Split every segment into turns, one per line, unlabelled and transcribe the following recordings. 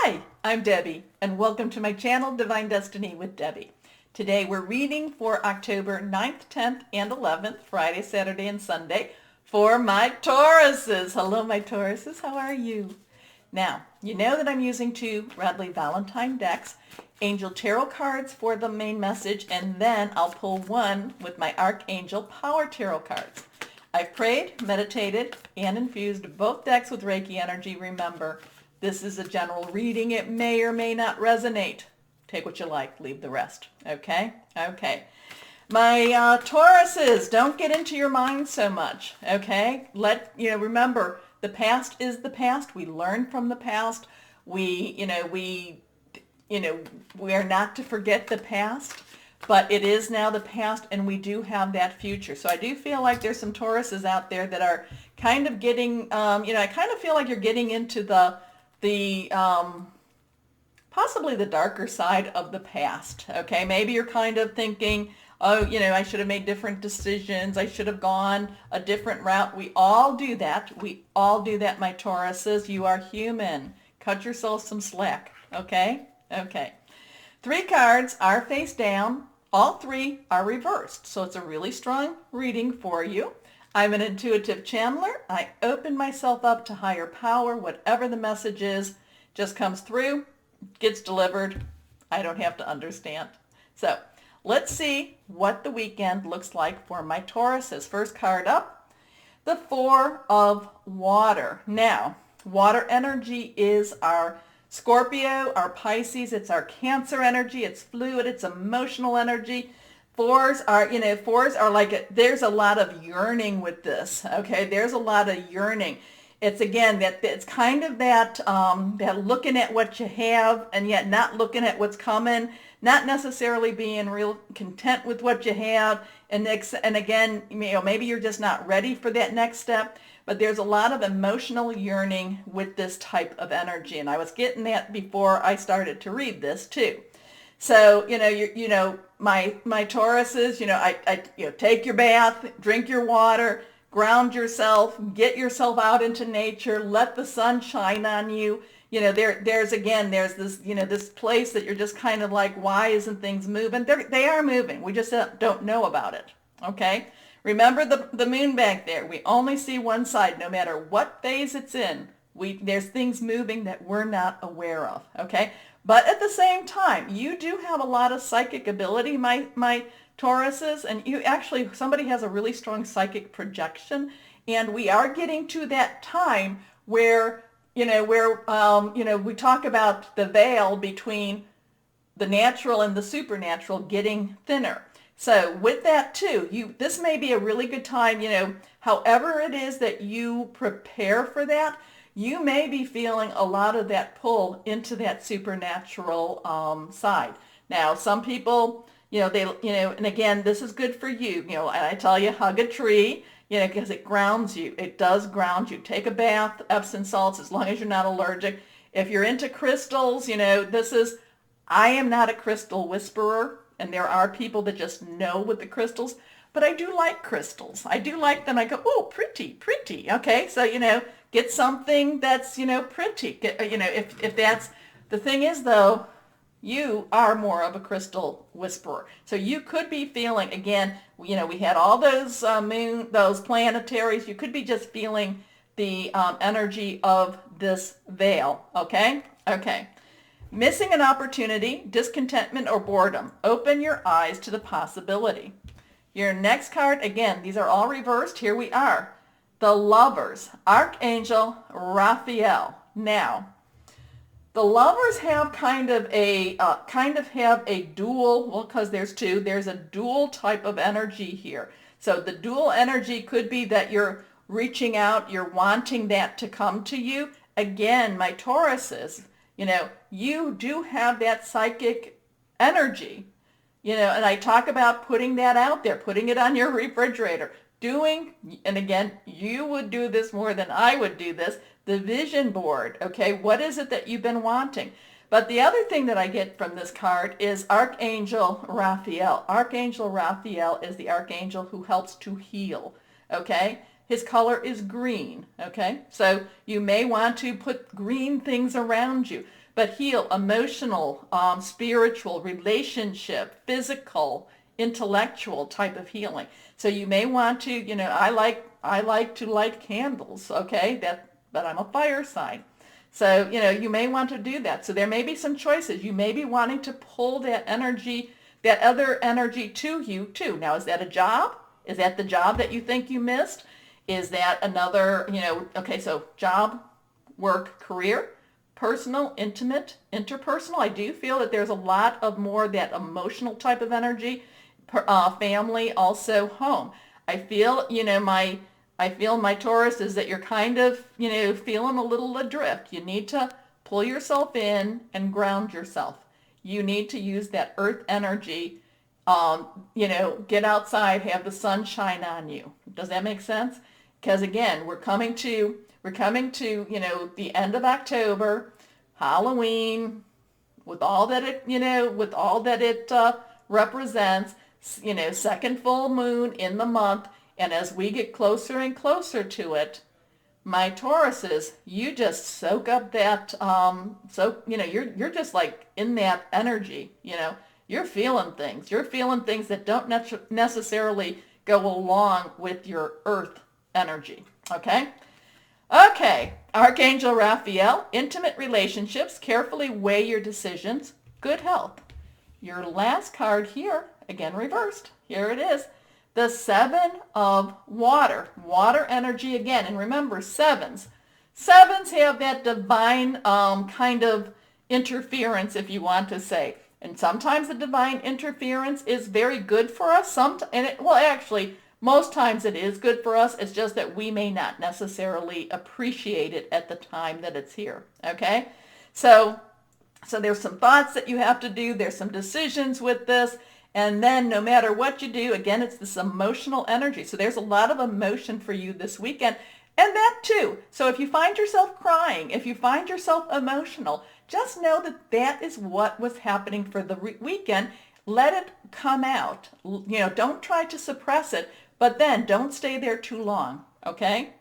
Hi, I'm Debbie, and welcome to my channel, Divine Destiny with Debbie. Today we're reading for October 9th, 10th, and 11th, Friday, Saturday, and Sunday, for my Tauruses. Hello, my Tauruses. How are you? Now, you know that I'm using two Radley Valentine decks, Angel Tarot cards for the main message, and then I'll pull one with my Archangel Power Tarot cards. I've prayed, meditated, and infused both decks with Reiki energy. Remember, this is a general reading. It may or may not resonate. Take what you like, leave the rest. Okay? Okay. My Tauruses, don't get into your mind so much. Okay? Remember, the past is the past. We learn from the past. We are not to forget the past, but it is now the past, and we do have that future. So I do feel like there's some Tauruses out there that are kind of getting, I kind of feel like you're getting into the possibly the darker side of the past. Okay, maybe you're kind of thinking, oh, I should have made different decisions. I should have gone a different route. We all do that. We all do that, my Tauruses. You are human. Cut yourself some slack. Okay? Okay. 3 cards are face down. All 3 are reversed. So it's a really strong reading for you. I'm an intuitive channeler. I open myself up to higher power. Whatever the message is, just comes through, gets delivered. I don't have to understand. So let's see what the weekend looks like for my Tauruses. First card up, the 4 of Water. Now, water energy is our Scorpio, our Pisces. It's our Cancer energy. It's fluid. It's emotional energy. Fours are like, there's a lot of yearning with this, okay? There's a lot of yearning. It's, again, it's kind of that looking at what you have and yet not looking at what's coming, not necessarily being real content with what you have. And again, maybe you're just not ready for that next step, but there's a lot of emotional yearning with this type of energy. And I was getting that before I started to read this too. So, my Tauruses, I take your bath, drink your water, ground yourself, get yourself out into nature, let the sun shine on you. There's this, this place that you're just kind of like, why isn't things moving? They are moving. We just don't know about it. Okay? Remember the moon back there. We only see one side, no matter what phase it's in. There's things moving that we're not aware of. Okay? But at the same time, you do have a lot of psychic ability, my Tauruses, and somebody has a really strong psychic projection, and we are getting to that time where we talk about the veil between the natural and the supernatural getting thinner. So with that too, this may be a really good time, however it is that you prepare for that, you may be feeling a lot of that pull into that supernatural side. Now, some people, and again, this is good for you. I tell you, hug a tree, because it grounds you. It does ground you. Take a bath, Epsom salts, as long as you're not allergic. If you're into crystals, I am not a crystal whisperer, and there are people that just know with the crystals, but I do like crystals. I do like them. I go, oh, pretty, pretty. Okay, so, get something that's, pretty. If that's, the thing is though, you are more of a crystal whisperer. So you could be feeling, again, we had all those those planetaries. You could be just feeling the energy of this veil. Okay? Okay. Missing an opportunity, discontentment, or boredom. Open your eyes to the possibility. Your next card, again, these are all reversed. Here we are. The Lovers, Archangel Raphael. Now, the Lovers have kind of a dual, well, because there's 2, there's a dual type of energy here. So the dual energy could be that you're reaching out, you're wanting that to come to you. Again, my Tauruses, you do have that psychic energy, and I talk about putting that out there, putting it on your refrigerator, and again, you would do this more than I would do this, the vision board, okay? What is it that you've been wanting? But the other thing that I get from this card is Archangel Raphael. Archangel Raphael is the archangel who helps to heal, okay? His color is green, okay? So you may want to put green things around you, but heal emotional, spiritual, relationship, physical, intellectual type of healing. So you may want to, I like to light candles, okay? But I'm a fire sign. So, you may want to do that. So there may be some choices. You may be wanting to pull that energy, that other energy to you too. Now, is that a job? Is that the job that you think you missed? Is that another, okay, so job, work, career, personal, intimate, interpersonal. I do feel that there's a lot of more that emotional type of energy, family, also home. I feel, I feel my Taurus is that you're kind of, feeling a little adrift. You need to pull yourself in and ground yourself. You need to use that earth energy, get outside, have the sun shine on you. Does that make sense? Because again, we're coming to, the end of October, Halloween, with all that it represents, second full moon in the month. And as we get closer and closer to it, my Tauruses, you just soak up that, you're just like in that energy, you're feeling things. You're feeling things that don't necessarily go along with your earth energy, okay? Okay, Archangel Raphael, intimate relationships, carefully weigh your decisions, good health. Your last card here, again reversed, here it is, the Seven of Water, water energy again, and remember sevens have that divine kind of interference, if you want to say, and sometimes the divine interference is very good for us, most times it is good for us. It's just that we may not necessarily appreciate it at the time that it's here, okay? So there's some thoughts that you have to do. There's some decisions with this. And then no matter what you do, again, it's this emotional energy. So there's a lot of emotion for you this weekend. And that too. So if you find yourself crying, if you find yourself emotional, just know that that is what was happening for the weekend. Let it come out. Don't try to suppress it. But then don't stay there too long, okay?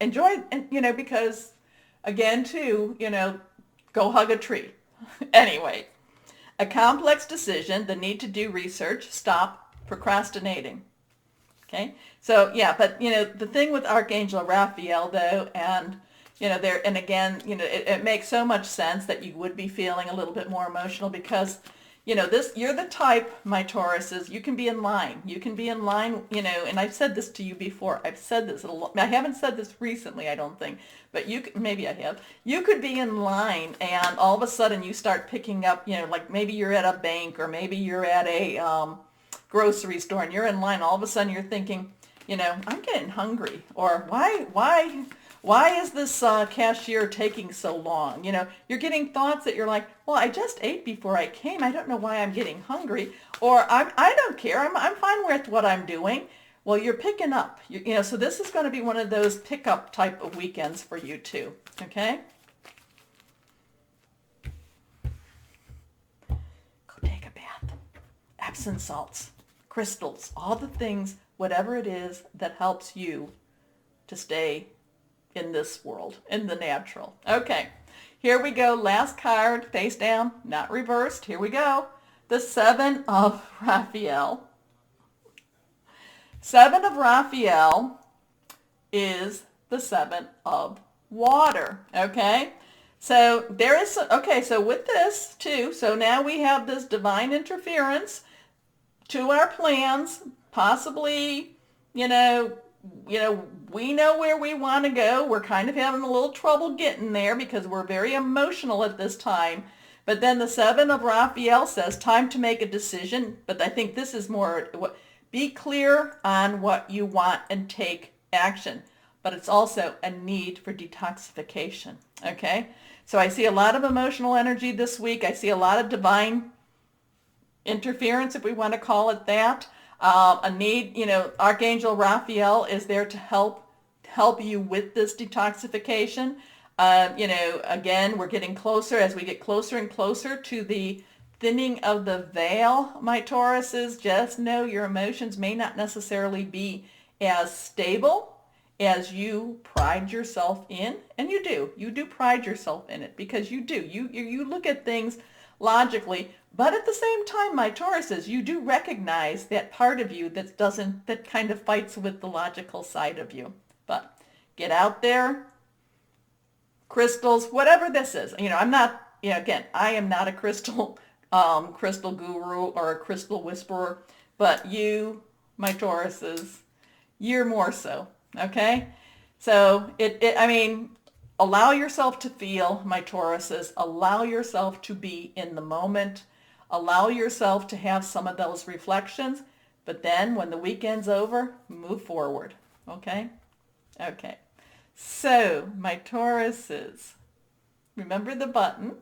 Enjoy, because again, too, go hug a tree. Anyway, a complex decision, the need to do research, stop procrastinating, okay? So, yeah, but, the thing with Archangel Raphael, though, and, it makes so much sense that you would be feeling a little bit more emotional because you're the type, my Tauruses, you can be in line. You can be in line, and I've said this to you before. I've said this a lot. I haven't said this recently, I don't think, but maybe I have. You could be in line and all of a sudden you start picking up, like maybe you're at a bank or maybe you're at a grocery store and you're in line. All of a sudden you're thinking, I'm getting hungry, or why is this cashier taking so long? You're getting thoughts that you're like, well, I just ate before I came. I don't know why I'm getting hungry. Or I don't care. I'm fine with what I'm doing. Well, you're picking up. So this is going to be one of those pick-up type of weekends for you too. Okay? Go take a bath. Epsom salts, crystals, all the things, whatever it is that helps you to stay in this world, in the natural. Okay, here we go. Last card, face down, not reversed. Here we go. The Seven of Raphael. Seven of Raphael is the Seven of Water. Okay, so there is, so with this too, so now we have this divine interference to our plans, possibly, we know where we want to go. We're kind of having a little trouble getting there because we're very emotional at this time. But then the Seven of Raphael says, time to make a decision. But I think this is more, be clear on what you want and take action. But it's also a need for detoxification. Okay? So I see a lot of emotional energy this week. I see a lot of divine interference, if we want to call it that. A need, Archangel Raphael is there to help you with this detoxification. Again, we're getting closer. As we get closer and closer to the thinning of the veil, my Tauruses, just know your emotions may not necessarily be as stable as you pride yourself in, and you do pride yourself in it, because you look at things logically, but at the same time, my Tauruses, you do recognize that part of you that kind of fights with the logical side of you. But get out there, crystals, whatever this is. I'm not, again, I am not a crystal guru or a crystal whisperer, but you, my Tauruses, you're more so. Okay? So allow yourself to feel, my Tauruses. Allow yourself to be in the moment. Allow yourself to have some of those reflections. But then when the weekend's over, move forward. Okay? Okay. So, my Tauruses, remember the button.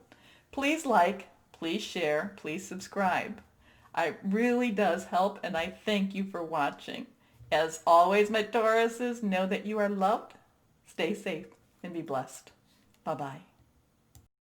Please like, please share, please subscribe. It really does help, and I thank you for watching. As always, my Tauruses, know that you are loved. Stay safe and be blessed. Bye-bye.